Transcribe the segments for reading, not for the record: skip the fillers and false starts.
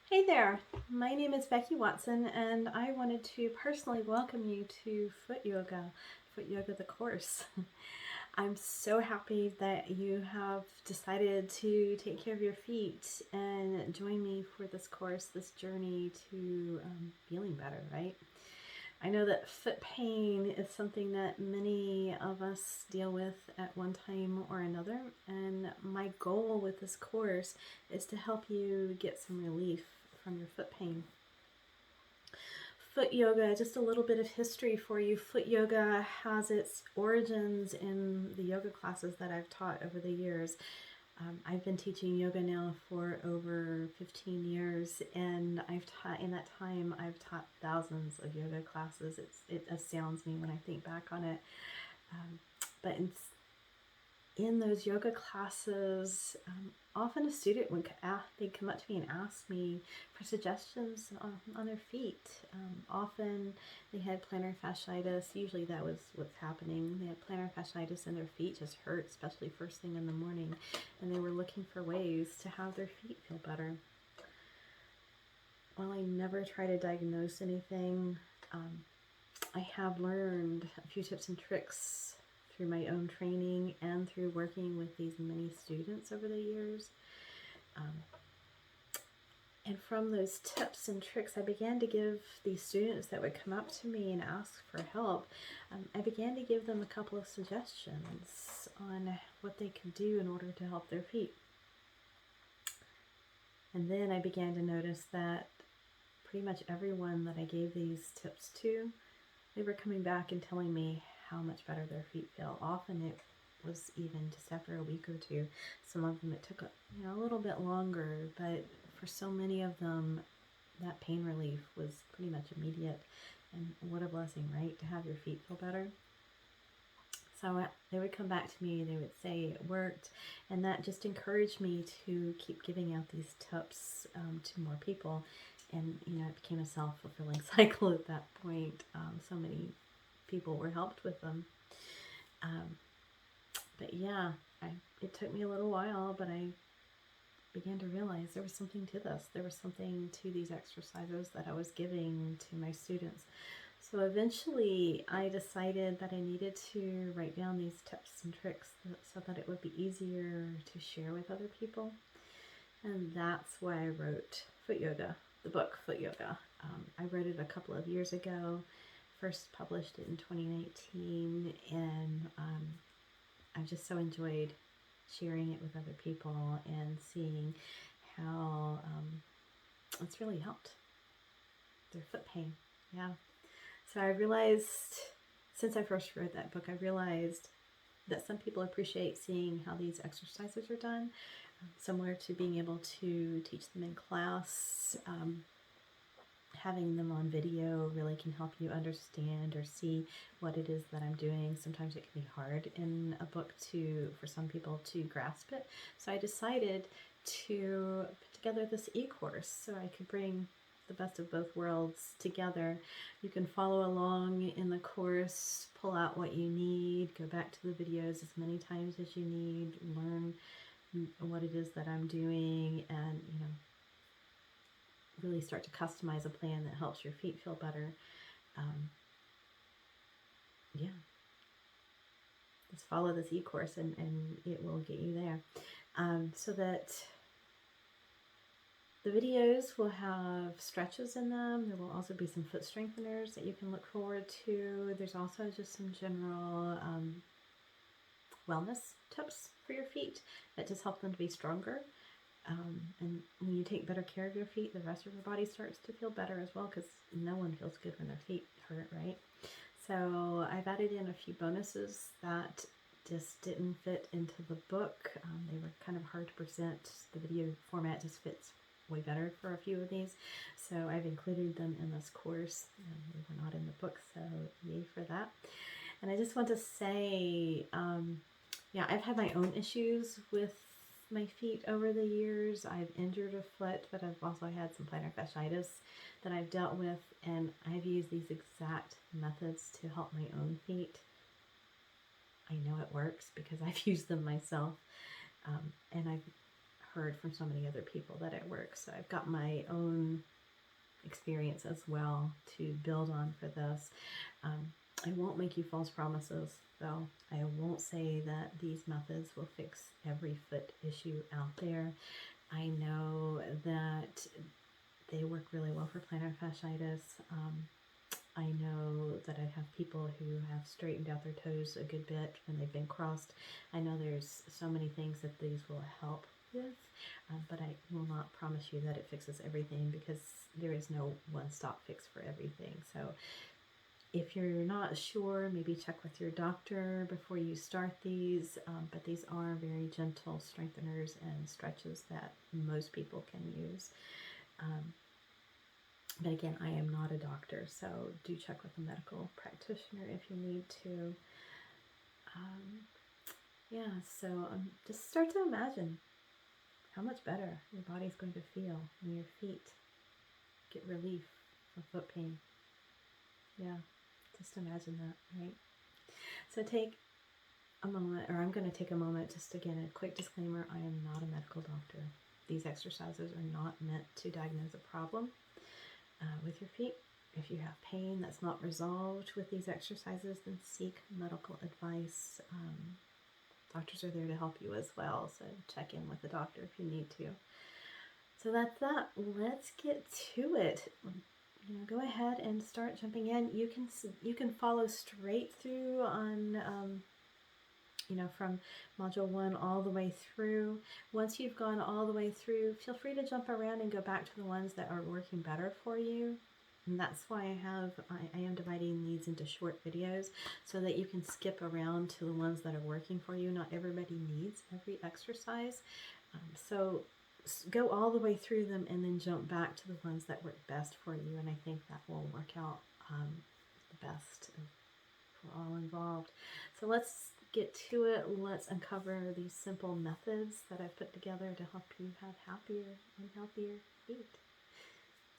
Hey there, my name is Becky Watson, and I wanted to personally welcome you to Foot Yoga the course. I'm so happy that you have decided to take care of your feet and join me for this course, this journey to feeling better, right? I know that foot pain is something that many of us deal with at one time or another, and my goal with this course is to help you get some relief from your foot pain. Foot yoga, just a little bit of history for you. Foot yoga has its origins in the yoga classes that I've taught over the years. I've been teaching yoga now for over 15 years, and I've taught in that time I've taught thousands of yoga classes. It astounds me when I think back on it. But in those yoga classes, often a student would they'd come up to me and ask me for suggestions on their feet. Often they had plantar fasciitis. Usually that was what's happening. They had plantar fasciitis and their feet just hurt, especially first thing in the morning, and they were looking for ways to have their feet feel better. While I never try to diagnose anything, I have learned a few tips and tricks through my own training and through working with these many students over the years. And from those tips and tricks, I began to give these students that would come up to me and ask for help, I began to give them a couple of suggestions on what they could do in order to help their feet. And then I began to notice that pretty much everyone that I gave these tips to, they were coming back and telling me how much better their feet feel. Often it was even just after a week or two. Some of them it took a little bit longer, but for so many of them, that pain relief was pretty much immediate. And what a blessing, right? To have your feet feel better. So they would come back to me, they would say it worked, and that just encouraged me to keep giving out these tips to more people. And it became a self-fulfilling cycle at that point. So many people were helped with them. But yeah, it took me a little while, but I began to realize there was something to this. There was something to these exercises that I was giving to my students. So eventually I decided that I needed to write down these tips and tricks so that it would be easier to share with other people. And that's why I wrote Foot Yoga, the book Foot Yoga. I wrote it a couple of years ago, first published it in 2019, and I've just so enjoyed sharing it with other people and seeing how it's really helped their foot pain. Yeah. So I realized, since I first wrote that book, I realized that some people appreciate seeing how these exercises are done, similar to being able to teach them in class. Having them on video really can help you understand or see what it is that I'm doing. Sometimes it can be hard in a book for some people to grasp it. So I decided to put together this e-course so I could bring the best of both worlds together. You can follow along in the course, pull out what you need, go back to the videos as many times as you need, learn what it is that I'm doing, and really start to customize a plan that helps your feet feel better. Yeah, just follow this e-course and it will get you there. So that the videos will have stretches in them. There will also be some foot strengtheners that you can look forward to. There's also just some general wellness tips for your feet that just help them to be stronger. And when you take better care of your feet, the rest of your body starts to feel better as well, because no one feels good when their feet hurt, right? So I've added in a few bonuses that just didn't fit into the book. They were kind of hard to present. The video format just fits way better for a few of these. So I've included them in this course. They were not in the book, so yay for that. And I just want to say, yeah, I've had my own issues with my feet over the years. I've injured a foot, but I've also had some plantar fasciitis that I've dealt with, and I've used these exact methods to help my own feet. I know it works because I've used them myself, and I've heard from so many other people that at work. So I've got my own experience as well to build on for this. I won't make you false promises, though. I won't say that these methods will fix every foot issue out there. I know that they work really well for plantar fasciitis. I know that I have people who have straightened out their toes a good bit when they've been crossed. I know there's so many things that these will help with, but I will not promise you that it fixes everything, because there is no one-stop fix for everything. So if you're not sure, maybe check with your doctor before you start these, but these are very gentle strengtheners and stretches that most people can use. But again, I am not a doctor, so do check with a medical practitioner if you need to. Yeah, so just start to imagine how much better your body's going to feel when your feet get relief from foot pain. Yeah, just imagine that, right? So take a moment, or I'm going to take a moment, just again, a quick disclaimer, I am not a medical doctor. These exercises are not meant to diagnose a problem with your feet. If you have pain that's not resolved with these exercises, then seek medical advice. Doctors are there to help you as well, so check in with the doctor if you need to. So that's that. Let's get to it. Go ahead and start jumping in. You can follow straight through on from module 1 all the way through. Once you've gone all the way through, feel free to jump around and go back to the ones that are working better for you. And that's why I am dividing these into short videos, so that you can skip around to the ones that are working for you. Not everybody needs every exercise. So go all the way through them and then jump back to the ones that work best for you. And I think that will work out the best for all involved. So let's get to it. Let's uncover these simple methods that I've put together to help you have happier and healthier feet.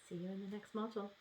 See you in the next module.